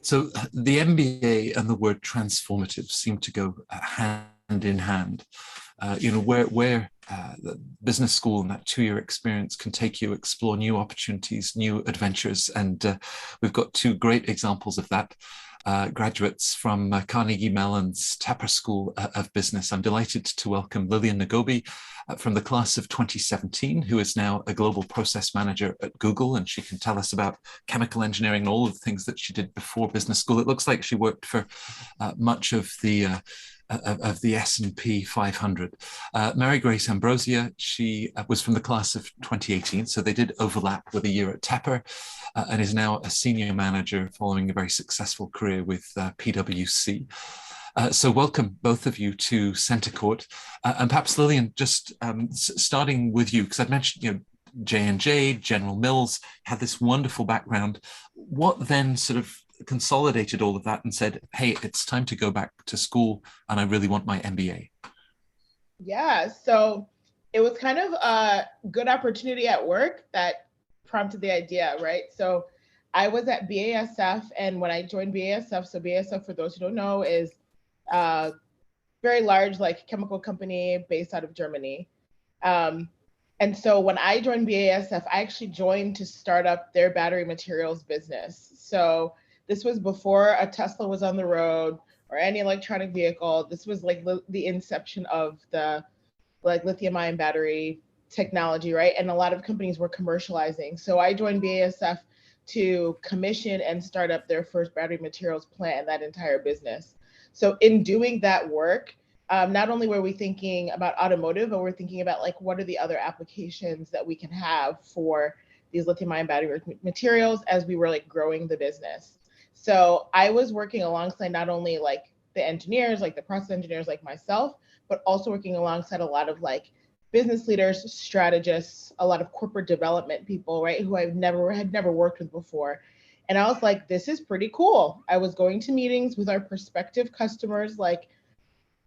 So the MBA and the word transformative seem to go hand in hand. Where the business school and that 2-year experience can take you explore new opportunities, new adventures. And we've got two great examples of that. Graduates from Carnegie Mellon's Tepper School of Business. I'm delighted to welcome Lillian Nagobi from the class of 2017, who is now a global process manager at Google, and she can tell us about chemical engineering and all of the things that she did before business school. It looks like she worked for much of the S&P 500. Mary Grace Ambrosia, she was from the class of 2018, so they did overlap with a year at Tepper, and is now a senior manager following a very successful career with PwC. So welcome both of you to Centre Court. And perhaps Lillian, just starting with you, because I've mentioned, J&J, General Mills, had this wonderful background. What then sort of consolidated all of that and said, hey, it's time to go back to school and I really want my MBA? Yeah, so it was kind of a good opportunity at work that prompted the idea, right? So I was at BASF, and when I joined BASF, so BASF, for those who don't know, is a very large chemical company based out of Germany. And so when I joined BASF, I actually joined to start up their battery materials business. So this was before a Tesla was on the road or any electronic vehicle. This was the inception of the lithium ion battery technology, right? And a lot of companies were commercializing. So I joined BASF to commission and start up their first battery materials plant and that entire business. So in doing that work, not only were we thinking about automotive, but we're thinking about what are the other applications that we can have for these lithium ion battery materials as we were growing the business. So I was working alongside not only the engineers, the process engineers like myself, but also working alongside a lot of business leaders, strategists, a lot of corporate development people, right, who had never worked with before. And I was like, this is pretty cool. I was going to meetings with our prospective customers,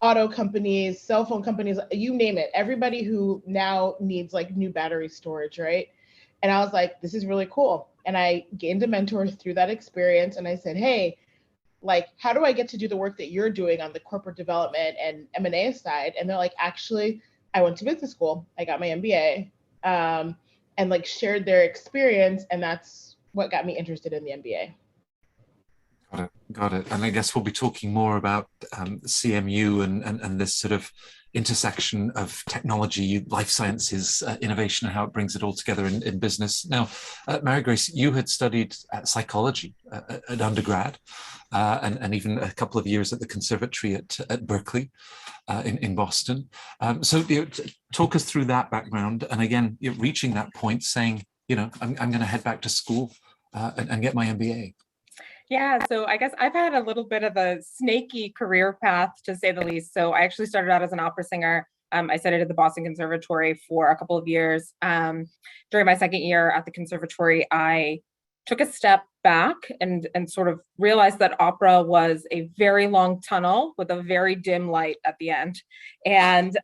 auto companies, cell phone companies, you name it, everybody who now needs new battery storage, right? And I was like, this is really cool. And I gained a mentor through that experience. And I said, hey, how do I get to do the work that you're doing on the corporate development and M&A side? And they're like, actually, I went to business school. I got my MBA, and shared their experience. And that's what got me interested in the MBA. Got it. And I guess we'll be talking more about CMU and this sort of intersection of technology, life sciences, innovation, and how it brings it all together in business. Now, Mary Grace, you had studied psychology at undergrad, and even a couple of years at the conservatory at Berkeley in Boston. So talk us through that background. And again, you're reaching that point saying, I'm going to head back to school and get my MBA. Yeah, so I guess I've had a little bit of a snaky career path, to say the least. So I actually started out as an opera singer. I studied at the Boston Conservatory for a couple of years. During my second year at the conservatory, I took a step back and sort of realized that opera was a very long tunnel with a very dim light at the end. And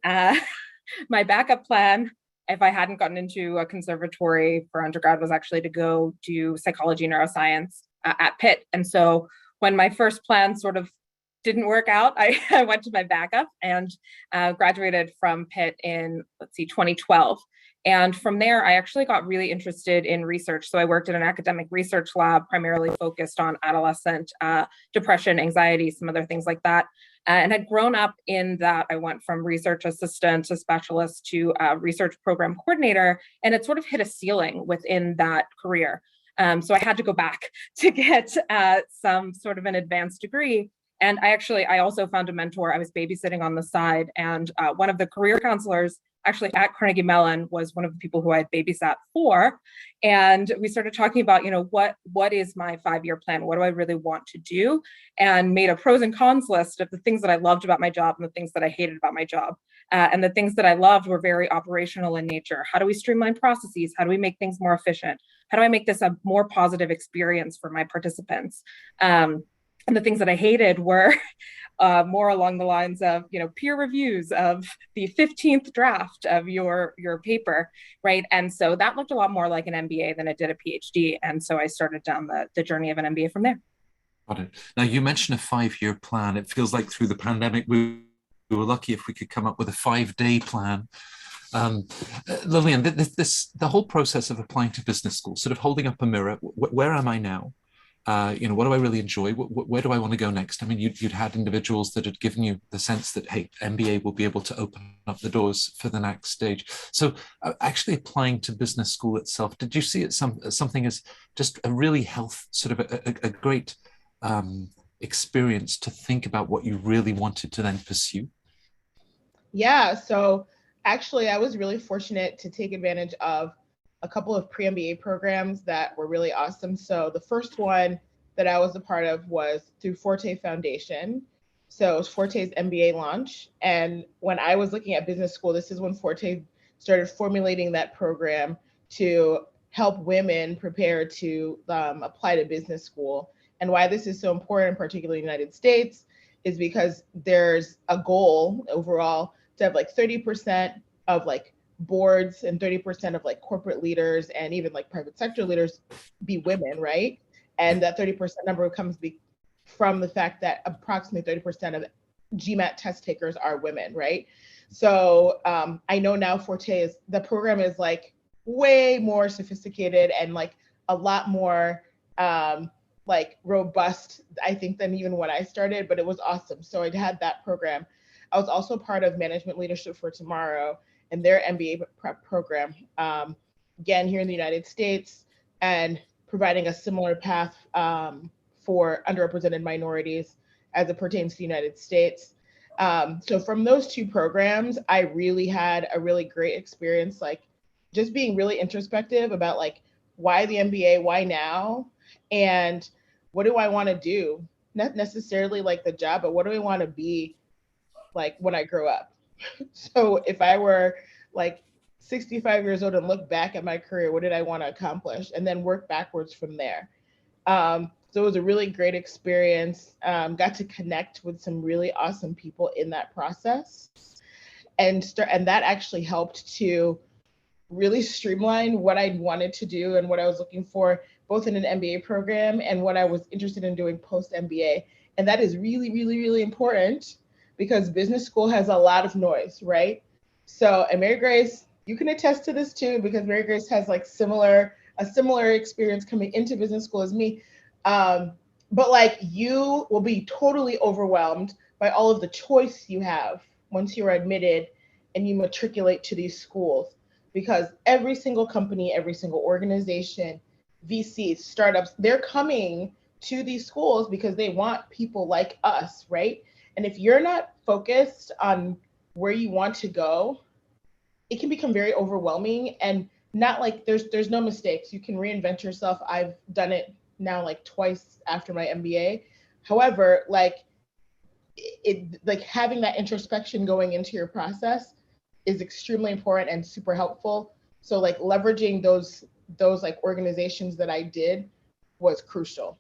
my backup plan, if I hadn't gotten into a conservatory for undergrad, was actually to go do psychology, neuroscience at Pitt. And so when my first plan sort of didn't work out, I went to my backup and graduated from Pitt in, 2012. And from there, I actually got really interested in research. So I worked in an academic research lab, primarily focused on adolescent depression, anxiety, some other things like that. And had grown up in that. I went from research assistant to specialist to research program coordinator, and it sort of hit a ceiling within that career. So I had to go back to get some sort of an advanced degree. And I also found a mentor. I was babysitting on the side, and one of the career counselors actually at Carnegie Mellon was one of the people who I had babysat for. And we started talking about, what is my 5-year plan? What do I really want to do? And made a pros and cons list of the things that I loved about my job and the things that I hated about my job. And the things that I loved were very operational in nature. How do we streamline processes? How do we make things more efficient? How do I make this a more positive experience for my participants? And the things that I hated were more along the lines of, peer reviews of the 15th draft of your paper, right? And so that looked a lot more like an MBA than it did a PhD. And so I started down the journey of an MBA from there. Got it. Now, you mentioned a 5-year plan. It feels like through the pandemic, we were lucky if we could come up with a 5-day plan. Lillian, the whole process of applying to business school, sort of holding up a mirror, where am I now? What do I really enjoy? Where do I want to go next? I mean, you'd had individuals that had given you the sense that, hey, MBA will be able to open up the doors for the next stage. So actually applying to business school itself, did you see it something as just a really sort of a great experience to think about what you really wanted to then pursue? Yeah, so actually, I was really fortunate to take advantage of a couple of pre-MBA programs that were really awesome. So the first one that I was a part of was through Forte Foundation. So it was Forte's MBA launch. And when I was looking at business school, this is when Forte started formulating that program to help women prepare to apply to business school. And why this is so important, particularly in the United States, is because there's a goal overall to have like 30% of like boards and 30% of like corporate leaders and even like private sector leaders be women, right? And that 30% number comes from the fact that approximately 30% of GMAT test takers are women, right? So I know now the program is like way more sophisticated and like a lot more like robust, I think, than even when I started, but it was awesome. So I had that program. I was also part of Management Leadership for Tomorrow and their MBA prep program, again, here in the United States, and providing a similar path for underrepresented minorities as it pertains to the United States. So from those two programs, I really had a really great experience, like just being really introspective about like, why the MBA, why now? And what do I want to do? Not necessarily like the job, but what do I want to be like when I grow up? So if I were like 65 years old and look back at my career, what did I want to accomplish? And then work backwards from there. So it was a really great experience. Got to connect with some really awesome people in that process. And that actually helped to really streamline what I wanted to do and what I was looking for, both in an MBA program and what I was interested in doing post MBA. And that is really, really, really important because business school has a lot of noise, right? So, and Mary Grace, you can attest to this too, because Mary Grace has like a similar experience coming into business school as me. But like you will be totally overwhelmed by all of the choice you have once you're admitted and you matriculate to these schools, because every single company, every single organization, VCs, startups, they're coming to these schools because they want people like us, right? And if you're not focused on where you want to go, it can become very overwhelming and not like there's no mistakes. You can reinvent yourself. I've done it now like twice after my MBA. However, like it like having that introspection going into your process is extremely important and super helpful. So like leveraging those like organizations that I did was crucial.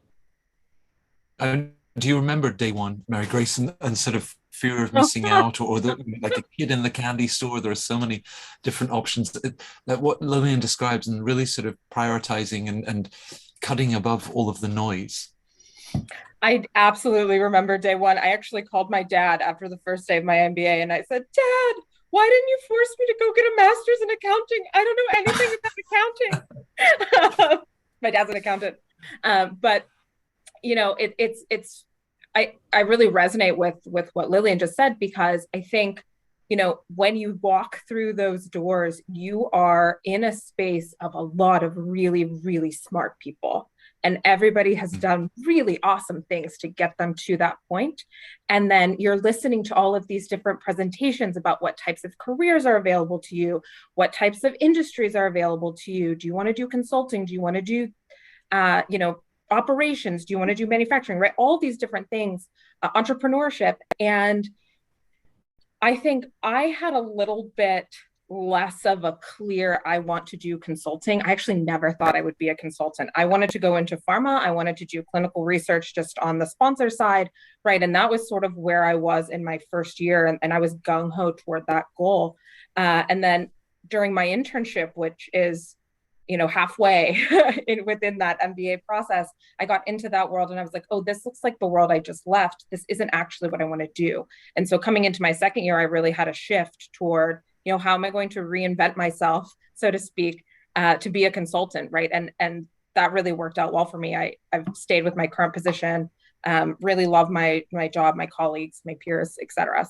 Do you remember day one, Mary Grace, and sort of fear of missing out, or like a kid in the candy store? There are so many different options that what Lillian describes, and really sort of prioritizing and cutting above all of the noise. I absolutely remember day one. I actually called my dad after the first day of my MBA and I said, Dad, why didn't you force me to go get a master's in accounting? I don't know anything about accounting. My dad's an accountant. But you know, I really resonate with what Lillian just said, because I think, you know, when you walk through those doors, you are in a space of a lot of really, really smart people. And everybody has done really awesome things to get them to that point. And then you're listening to all of these different presentations about what types of careers are available to you, what types of industries are available to you. Do you want to do consulting? Do you want to do, operations? Do you want to do manufacturing, right? All these different things, entrepreneurship. And I think I had a little bit less of a clear, I want to do consulting. I actually never thought I would be a consultant. I wanted to go into pharma. I wanted to do clinical research just on the sponsor side, right? And that was sort of where I was in my first year. And I was gung-ho toward that goal. And then during my internship, which is halfway within that MBA process, I got into that world and I was like, oh, this looks like the world I just left. This isn't actually what I want to do. And so coming into my second year, I really had a shift toward, how am I going to reinvent myself, so to speak, to be a consultant, right? And that really worked out well for me. I've stayed with my current position, really love my job, my colleagues, my peers, et cetera.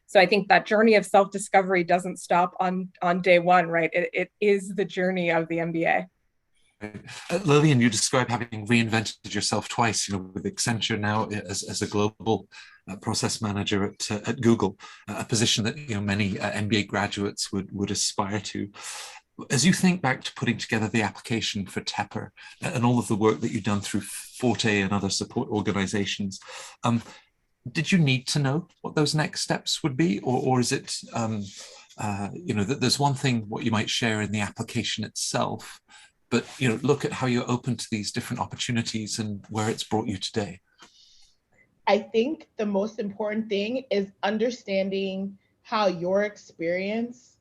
So I think that journey of self-discovery doesn't stop on day one, right? It is the journey of the MBA. Lillian, you describe having reinvented yourself twice, with Accenture now as a global process manager at Google, a position that many MBA graduates would aspire to. As you think back to putting together the application for Tepper and all of the work that you've done through Forte and other support organizations, did you need to know what those next steps would be, or is it, that there's one thing what you might share in the application itself, but look at how you're open to these different opportunities and where it's brought you today? I think the most important thing is understanding how your experience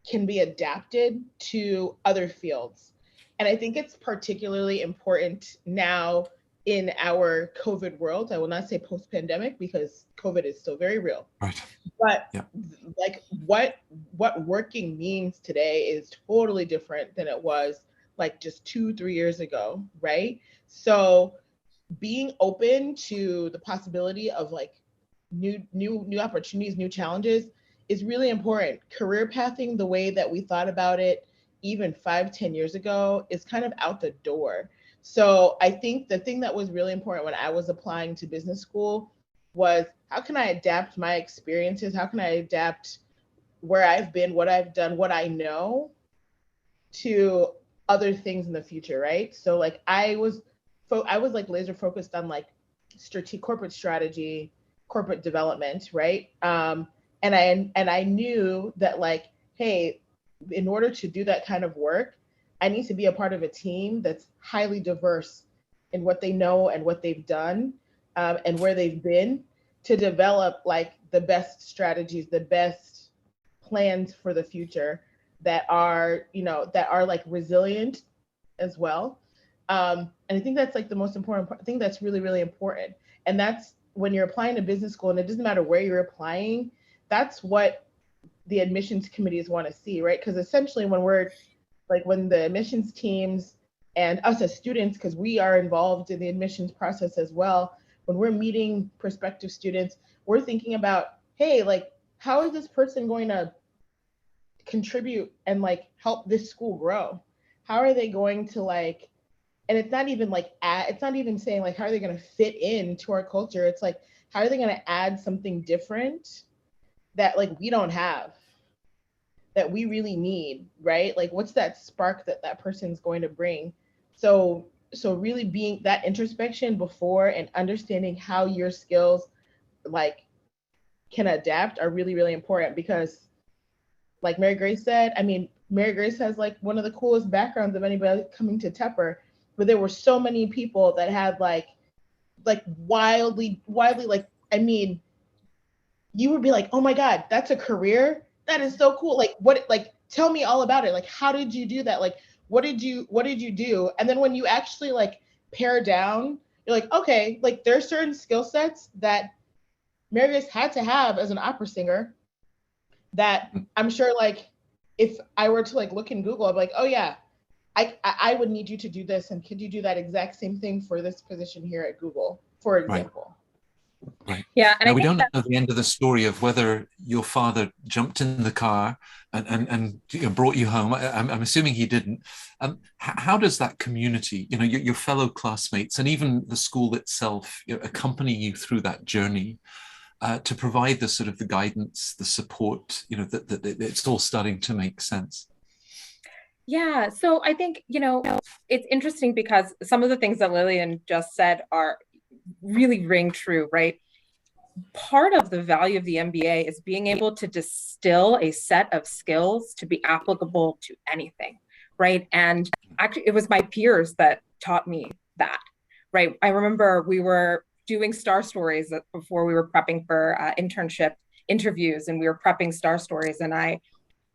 can be adapted to other fields. And I think it's particularly important now in our COVID world. I will not say post-pandemic because COVID is still very real. Right. But yeah. Like what working means today is totally different than it was like just 2-3 years ago, right? So being open to the possibility of like new opportunities, new challenges is really important. Career pathing, the way that we thought about it even 5-10 years ago, is kind of out the door. So I think the thing that was really important when I was applying to business school was, how can I adapt my experiences? How can I adapt where I've been, what I've done, what I know to other things in the future, right? So like I was like laser focused on like corporate strategy, corporate development, right? And I knew that like, hey, in order to do that kind of work, I need to be a part of a team that's highly diverse in what they know and what they've done, and where they've been, to develop like the best strategies, the best plans for the future that are like resilient as well. And I think that's like the most important part. I think that's really, really important. And that's when you're applying to business school, and it doesn't matter where you're applying, that's what the admissions committees want to see, right? Because essentially when the admissions teams and us as students, because we are involved in the admissions process as well, when we're meeting prospective students, we're thinking about, hey, like, how is this person going to contribute and like help this school grow? How are they going to like, and it's not even like it's not even saying like how are they going to fit into our culture. It's like, how are they going to add something different that like we don't have, that we really need, right? Like what's that spark that person's going to bring? So really being that introspection before and understanding how your skills like can adapt are really, really important, because like Mary Grace said, I mean, Mary Grace has like one of the coolest backgrounds of anybody coming to Tepper, but there were so many people that had like wildly, like, I mean, you would be like, oh my God, that's a career? That is so cool. Like what, like, tell me all about it. Like, how did you do that? Like, what did you do? And then when you actually like pare down, you're like, okay, like there's certain skill sets that Mary Grace had to have as an opera singer that I'm sure like if I were to like look in Google, I'd be like, oh yeah, I would need you to do this. And could you do that exact same thing for this position here at Google, for example? Right. Yeah. And now, we don't know the end of the story of whether your father jumped in the car and brought you home. I'm assuming he didn't. How does that community, your fellow classmates and even the school itself, accompany you through that journey to provide the sort of the guidance, the support, that it's all starting to make sense? Yeah. So I think, it's interesting because some of the things that Lillian just said are really ring true, right? Part of the value of the MBA is being able to distill a set of skills to be applicable to anything, right? And actually, it was my peers that taught me that, right? I remember we were doing star stories before we were prepping for internship interviews, and we were prepping star stories. And I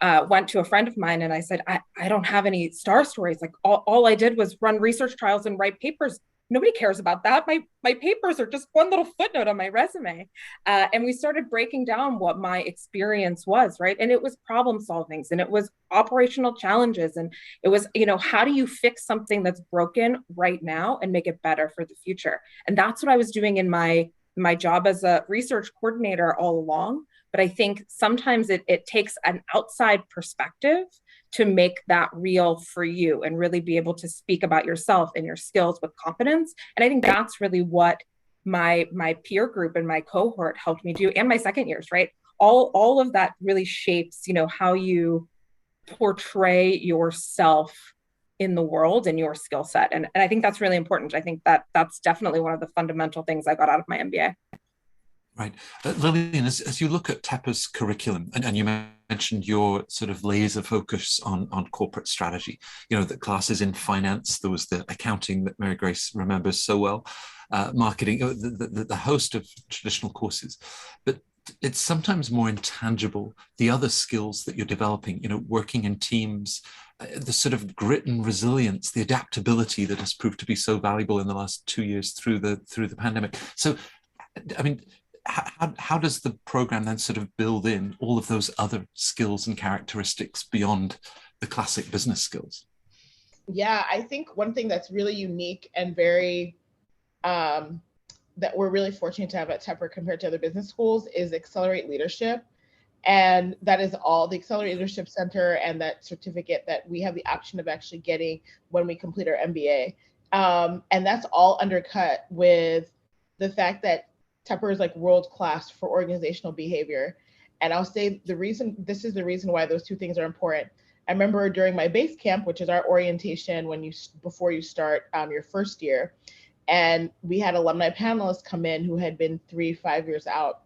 went to a friend of mine and I said, I don't have any star stories. Like all I did was run research trials and write papers. Nobody cares about that. My papers are just one little footnote on my resume. And we started breaking down what my experience was, right? And it was problem solving and it was operational challenges. And it was, how do you fix something that's broken right now and make it better for the future? And that's what I was doing in my job as a research coordinator all along. But I think sometimes it takes an outside perspective to make that real for you and really be able to speak about yourself and your skills with confidence. And I think that's really what my peer group and my cohort helped me do, and my second years, right? All of that really shapes, how you portray yourself in the world and your skill set. And I think that's really important. I think that's definitely one of the fundamental things I got out of my MBA. Right. Lillian, as you look at Tepper's curriculum, and you mentioned your sort of laser focus on corporate strategy, the classes in finance, there was the accounting that Mary Grace remembers so well, marketing, the host of traditional courses. But it's sometimes more intangible, the other skills that you're developing, working in teams, the sort of grit and resilience, the adaptability that has proved to be so valuable in the last 2 years through the pandemic. So, I mean, how does the program then sort of build in all of those other skills and characteristics beyond the classic business skills? Yeah, I think one thing that's really unique and very that we're really fortunate to have at Tepper compared to other business schools is Accelerate Leadership. And that is all the Accelerate Leadership Center and that certificate that we have the option of actually getting when we complete our MBA. And that's all undercut with the fact that Tepper is like world-class for organizational behavior. And I'll say this is the reason why those two things are important. I remember during my base camp, which is our orientation before you start your first year, and we had alumni panelists come in who had been 3-5 years out.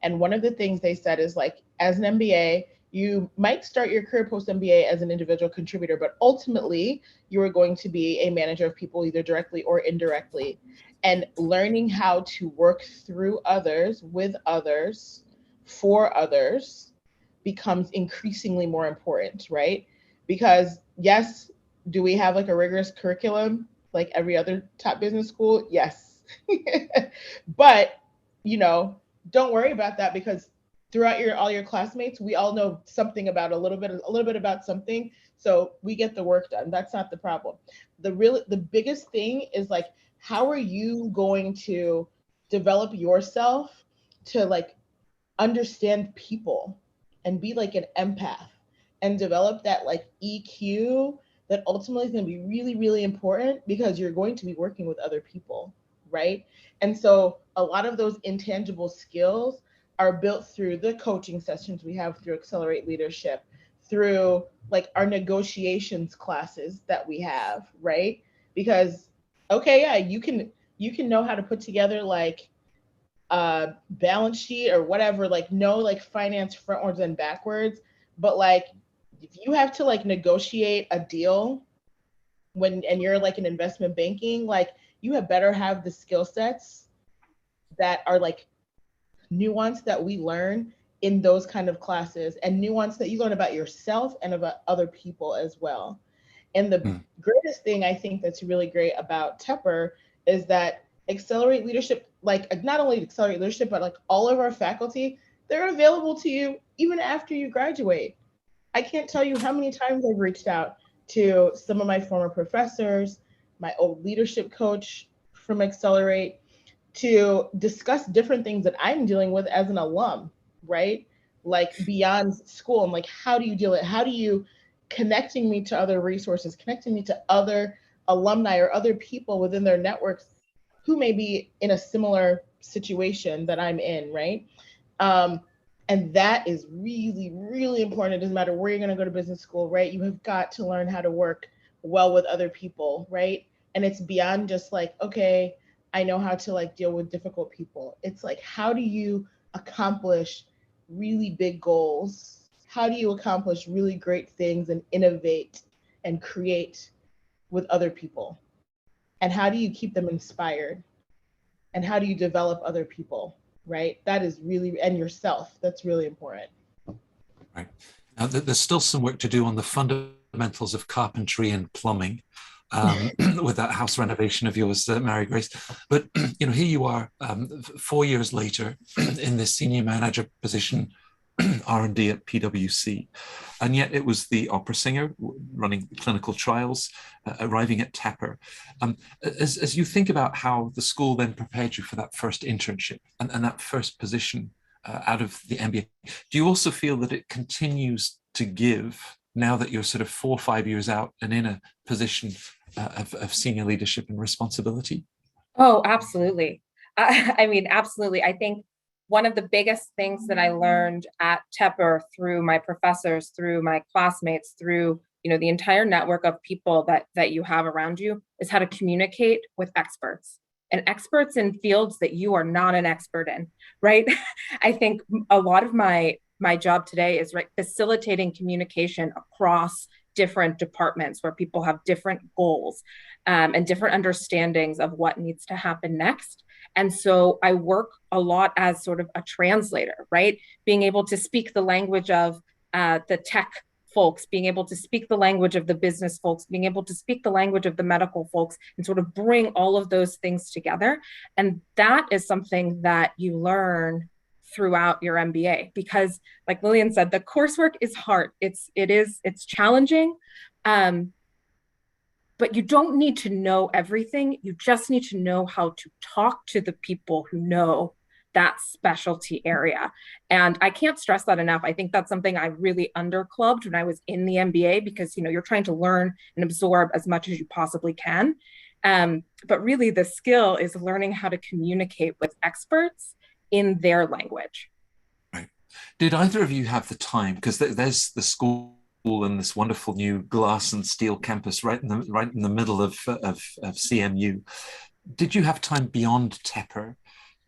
And one of the things they said is like, as an MBA, you might start your career post MBA as an individual contributor, but ultimately you are going to be a manager of people either directly or indirectly. And learning how to work through others, with others, for others becomes increasingly more important, right? Because yes, do we have like a rigorous curriculum like every other top business school? Yes. But, don't worry about that, because throughout all your classmates, we all know something about a little bit about something. So we get the work done. That's not the problem. The biggest thing is like, how are you going to develop yourself to like understand people and be like an empath and develop that like EQ that ultimately is going to be really, really important because you're going to be working with other people, right? And so a lot of those intangible skills are built through the coaching sessions we have through Accelerate Leadership, through like our negotiations classes that we have, right? Because okay, yeah, you can know how to put together like a balance sheet or whatever, like know like finance frontwards and backwards, but like if you have to like negotiate a deal and you're like in investment banking, like you have better have the skill sets that are like nuance that we learn in those kind of classes, and nuance that you learn about yourself and about other people as well. And the greatest thing I think that's really great about Tepper is that Accelerate Leadership, like not only Accelerate Leadership, but like all of our faculty, they're available to you even after you graduate. I can't tell you how many times I've reached out to some of my former professors, my old leadership coach from Accelerate, to discuss different things that I'm dealing with as an alum, right? Like beyond school, and like, how do you deal it? How do you connecting me to other resources, connecting me to other alumni or other people within their networks who may be in a similar situation that I'm in, right? And that is really, really important. It doesn't matter where you're going to go to business school, right? You have got to learn how to work well with other people, right? And it's beyond just like, okay, I know how to like deal with difficult people. It's like, how do you accomplish really big goals? How do you accomplish really great things and innovate and create with other people? And how do you keep them inspired? And how do you develop other people, right? That is really, and yourself, that's really important. Right. Now, there's still some work to do on the fundamentals of carpentry and plumbing with that house renovation of yours, Mary Grace. But here you are, 4 years later, in this senior manager position, R&D at PwC, and yet it was the opera singer running clinical trials, arriving at Tepper. As you think about how the school then prepared you for that first internship and that first position out of the MBA, do you also feel that it continues to give now that you're sort of 4 or 5 years out and in a position of senior leadership and responsibility? Oh, absolutely. I mean, absolutely. I think one of the biggest things that I learned at Tepper through my professors, through my classmates, through the entire network of people that you have around you is how to communicate with experts and experts in fields that you are not an expert in, right? I think a lot of my job today is facilitating communication across different departments where people have different goals and different understandings of what needs to happen next. And so I work a lot as sort of a translator, right? Being able to speak the language of the tech folks, being able to speak the language of the business folks, being able to speak the language of the medical folks, and sort of bring all of those things together. And that is something that you learn throughout your MBA, because like Lillian said, the coursework is hard. It's challenging. But you don't need to know everything. You just need to know how to talk to the people who know that specialty area. And I can't stress that enough. I think that's something I really underclubbed when I was in the MBA, because you're trying to learn and absorb as much as you possibly can. But really the skill is learning how to communicate with experts in their language. Right. Did either of you have the time? Because there's the school in this wonderful new glass and steel campus right in the middle of CMU. Did you have time beyond Tepper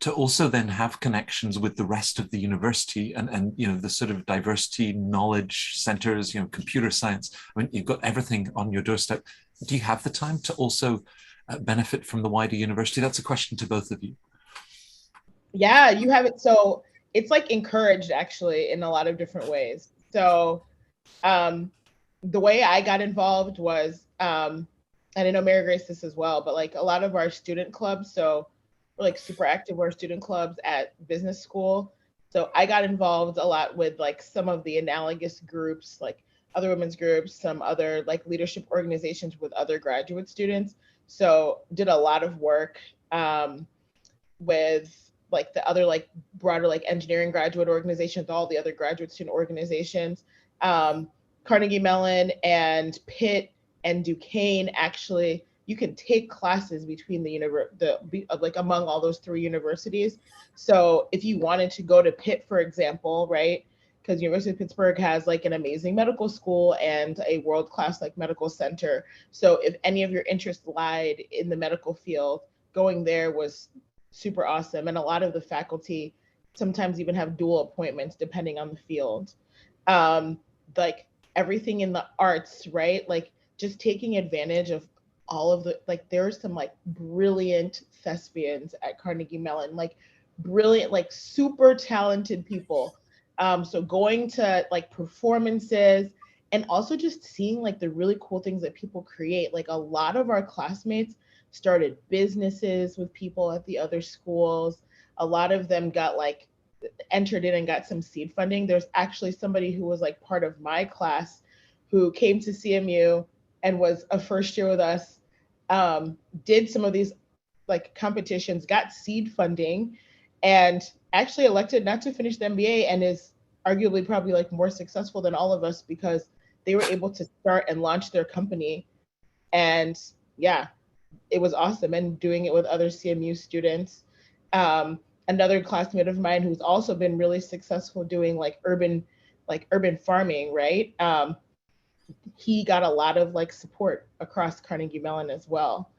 to also then have connections with the rest of the university and the sort of diversity knowledge centers, computer science? I mean, you've got everything on your doorstep. Do you have the time to also benefit from the wider university? That's a question to both of you. Yeah, you have it. So it's like encouraged actually in a lot of different ways. So the way I got involved was, and I know Mary Grace this as well, but like a lot of our student clubs, so we're like super active, our student clubs at business school. So I got involved a lot with like some of the analogous groups, like other women's groups, some other like leadership organizations with other graduate students. So did a lot of work with like the other like broader like engineering graduate organizations, all the other graduate student organizations. Carnegie Mellon and Pitt and Duquesne, actually, you can take classes between like among all those 3 universities. So if you wanted to go to Pitt, for example, right, because University of Pittsburgh has like an amazing medical school and a world-class like medical center. So if any of your interests lied in the medical field, going there was super awesome. And a lot of the faculty sometimes even have dual appointments depending on the field. Like everything in the arts, right? Like just taking advantage of all of the, like there's some like brilliant thespians at Carnegie Mellon, like brilliant, like super talented people. So going to like performances and also just seeing like the really cool things that people create. Like a lot of our classmates started businesses with people at the other schools. A lot of them got like entered in and got some seed funding. There's actually somebody who was like part of my class who came to CMU and was a first year with us, did some of these like competitions, got seed funding, and actually elected not to finish the MBA and is arguably probably like more successful than all of us because they were able to start and launch their company. And yeah, it was awesome. And doing it with other CMU students. Another classmate of mine who's also been really successful doing like urban farming, right? He got a lot of like support across Carnegie Mellon as well.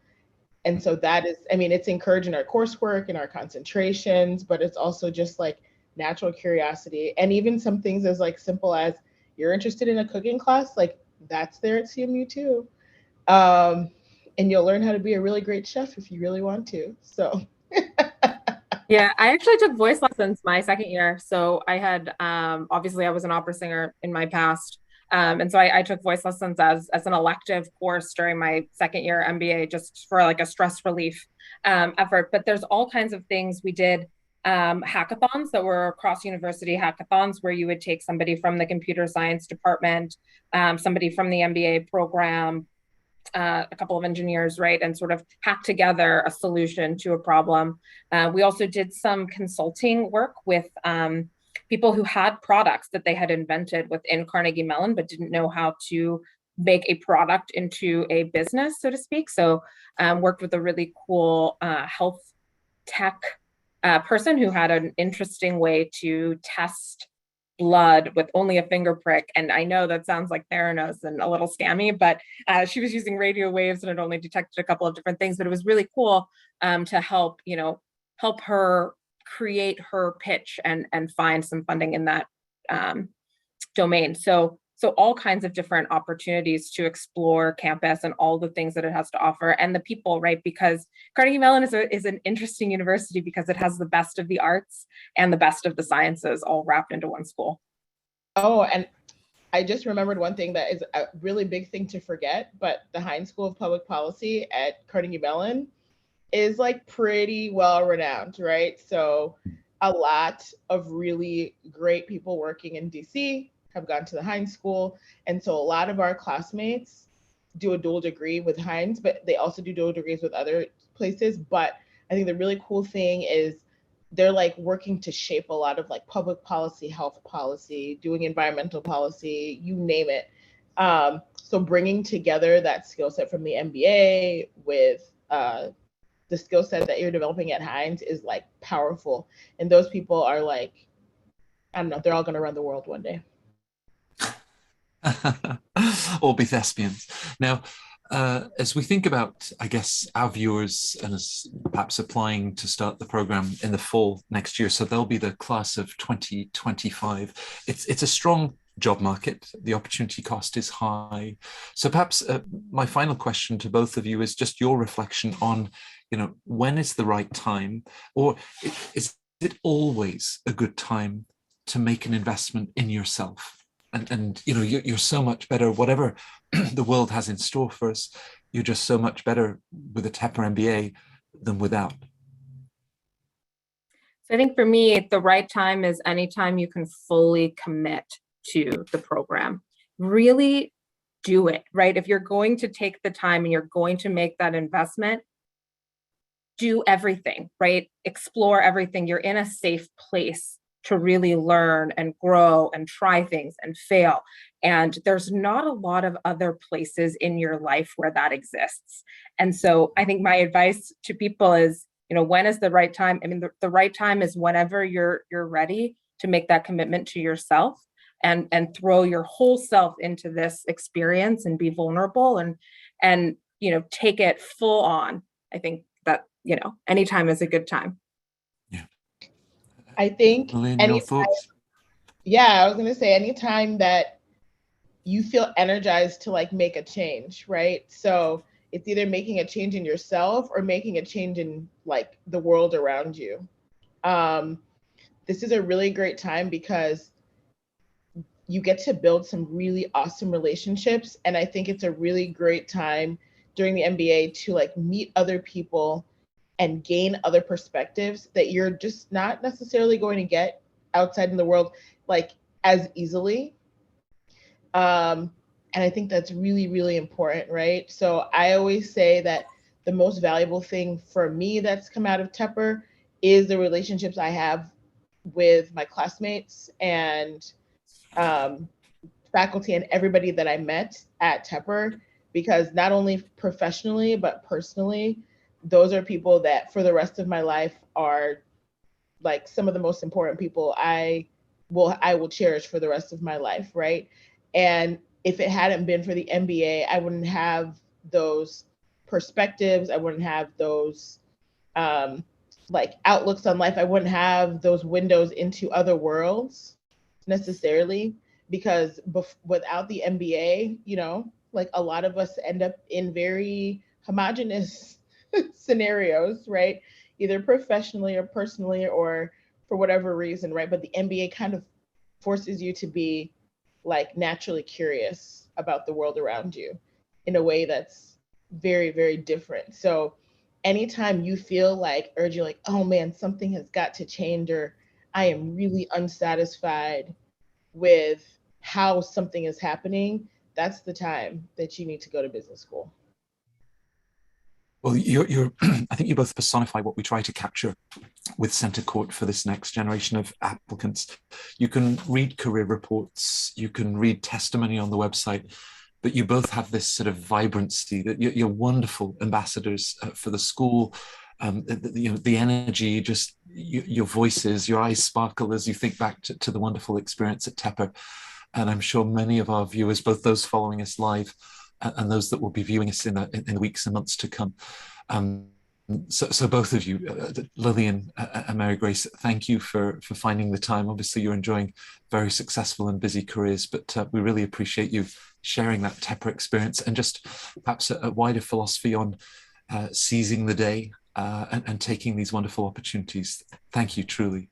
And so that is, I mean, it's encouraging our coursework and our concentrations, but it's also just like natural curiosity. And even some things as like simple as you're interested in a cooking class, like that's there at CMU too. And you'll learn how to be a really great chef if you really want to. So Yeah, I actually took voice lessons my second year. So I had obviously I was an opera singer in my past. And so I took voice lessons as an elective course during my second year MBA just for like a stress relief effort. But there's all kinds of things we did hackathons that were cross university hackathons where you would take somebody from the computer science department, somebody from the MBA program, a couple of engineers, right, and sort of hack together a solution to a problem. We also did some consulting work with people who had products that they had invented within Carnegie Mellon, but didn't know how to make a product into a business, so to speak. So worked with a really cool health tech person who had an interesting way to test blood with only a finger prick. And I know that sounds like Theranos and a little scammy, but she was using radio waves and it only detected a couple of different things. But it was really cool to help, help her create her pitch and find some funding in that domain. So all kinds of different opportunities to explore campus and all the things that it has to offer and the people, right? Because Carnegie Mellon is an interesting university because it has the best of the arts and the best of the sciences all wrapped into one school. Oh, and I just remembered one thing that is a really big thing to forget, but the Heinz School of Public Policy at Carnegie Mellon is like pretty well renowned, right? So a lot of really great people working in DC have gone to the Heinz School. And so a lot of our classmates do a dual degree with Heinz, but they also do dual degrees with other places. But I think the really cool thing is they're like working to shape a lot of like public policy, health policy, doing environmental policy, you name it. So bringing together that skill set from the MBA with the skill set that you're developing at Heinz is like powerful. And those people are like, I don't know, they're all going to run the world one day. Or be thespians. Now, as we think about, I guess, our viewers and as perhaps applying to start the program in the fall next year, so they'll be the class of 2025. It's a strong job market. The opportunity cost is high. So perhaps my final question to both of you is just your reflection on, when is the right time, or is it always a good time to make an investment in yourself? And you're so much better, whatever the world has in store for us, you're just so much better with a Tepper MBA than without. So I think for me, the right time is anytime you can fully commit to the program. Really do it, right? If you're going to take the time and you're going to make that investment, do everything, right? Explore everything. You're in a safe place to really learn and grow and try things and fail. And there's not a lot of other places in your life where that exists. And so I think my advice to people is, when is the right time? I mean, the right time is whenever you're ready to make that commitment to yourself and throw your whole self into this experience and be vulnerable and take it full on. I think that, anytime is a good time. I think Elaine, thoughts? Yeah, I was going to say anytime that you feel energized to like make a change, right? So it's either making a change in yourself or making a change in like the world around you. This is a really great time because you get to build some really awesome relationships. And I think it's a really great time during the MBA to like meet other people and gain other perspectives that you're just not necessarily going to get outside in the world like as easily. And I think that's really, really important, right? So I always say that the most valuable thing for me that's come out of Tepper is the relationships I have with my classmates and faculty and everybody that I met at Tepper, because not only professionally, but personally, those are people that for the rest of my life are like some of the most important people I will cherish for the rest of my life, right? And if it hadn't been for the MBA, I wouldn't have those perspectives. I wouldn't have those like outlooks on life. I wouldn't have those windows into other worlds necessarily, because without the MBA, like a lot of us end up in very homogenous scenarios, right? either professionally or personally or for whatever reason, right? But the MBA kind of forces you to be like naturally curious about the world around you in a way that's very, very different. So anytime you feel like urging, like, oh man, something has got to change, or I am really unsatisfied with how something is happening, that's the time that you need to go to business school. Well, I think you both personify what we try to capture with Centre Court for this next generation of applicants. You can read career reports, you can read testimony on the website, but you both have this sort of vibrancy that you're wonderful ambassadors for the school. The energy, just your voices, your eyes sparkle as you think back to the wonderful experience at Tepper. And I'm sure many of our viewers, both those following us live and those that will be viewing us in the weeks and months to come. So both of you, Lillian and Mary Grace, thank you for finding the time. Obviously, you're enjoying very successful and busy careers, but we really appreciate you sharing that Tepper experience and just perhaps a wider philosophy on seizing the day and taking these wonderful opportunities. Thank you, truly.